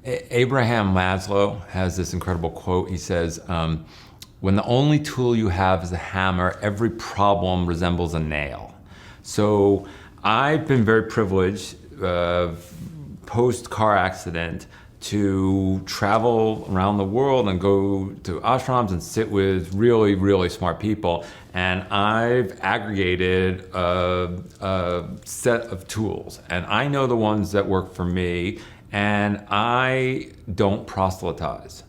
Abraham Maslow has this incredible quote. He says, when the only tool you have is a hammer, every problem resembles a nail. So I've been very privileged, post-car accident, to travel around the world and go to ashrams and sit with really, really smart people. And I've aggregated a set of tools. And I know the ones that work for me, and I don't proselytize.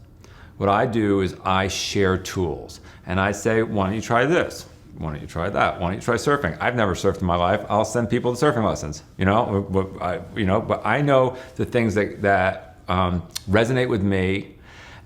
What I do is I share tools. And I say, why don't you try this? Why don't you try that? Why don't you try surfing? I've never surfed in my life. I'll send people to surfing lessons, but I know the things that resonate with me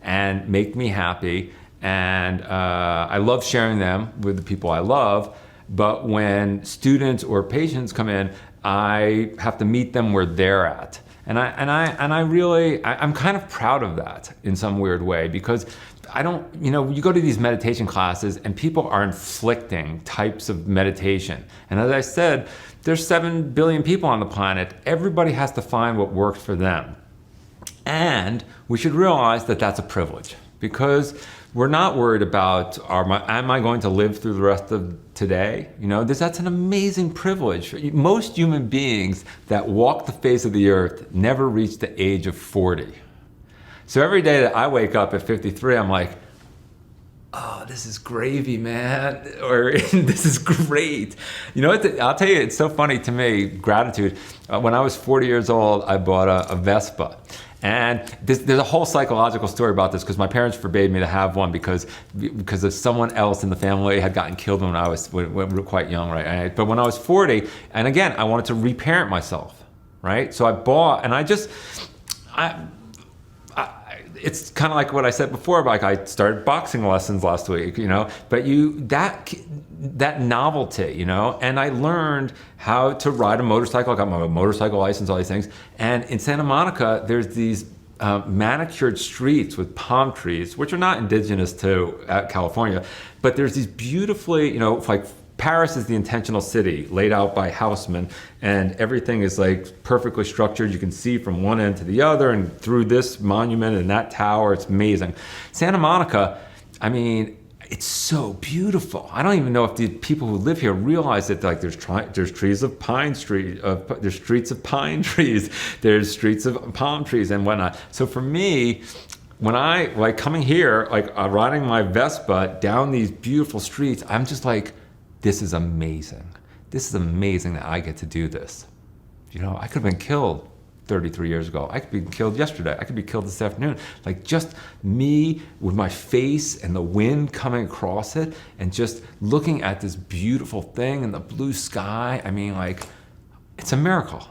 and make me happy, and I love sharing them with the people I love. But when students or patients come in, I have to meet them where they're at, and I'm kind of proud of that in some weird way, because I don't, you go to these meditation classes and people are inflicting types of meditation. And as I said, there's 7 billion people on the planet. Everybody has to find what works for them. And we should realize that that's a privilege, because we're not worried about, am I going to live through the rest of today? That's an amazing privilege. Most human beings that walk the face of the earth never reach the age of 40. So every day that I wake up at 53, I'm like, oh, this is gravy, man, or this is great. I'll tell you, it's so funny to me, gratitude. When I was 40 years old, I bought a Vespa. And there's a whole psychological story about this, because my parents forbade me to have one because of someone else in the family had gotten killed when we were quite young, right? But when I was 40, and again, I wanted to reparent myself, right? So I bought, and it's kind of like what I said before, like I started boxing lessons last week, but that novelty, and I learned how to ride a motorcycle. I got my motorcycle license, all these things. And in Santa Monica, there's these manicured streets with palm trees, which are not indigenous to California, but there's these beautifully, like Paris is the intentional city laid out by Haussmann, and everything is like perfectly structured. You can see from one end to the other and through this monument and that tower. It's amazing. Santa Monica, it's so beautiful. I don't even know if the people who live here realize that, like, there's trees of pine street, there's streets of pine trees, there's streets of palm trees and whatnot. So for me, when I coming here, riding my Vespa down these beautiful streets, I'm just like, this is amazing. This is amazing that I get to do this. I could have been killed 33 years ago. I could be killed yesterday. I could be killed this afternoon. Like, just me with my face and the wind coming across it and just looking at this beautiful thing in the blue sky. It's a miracle.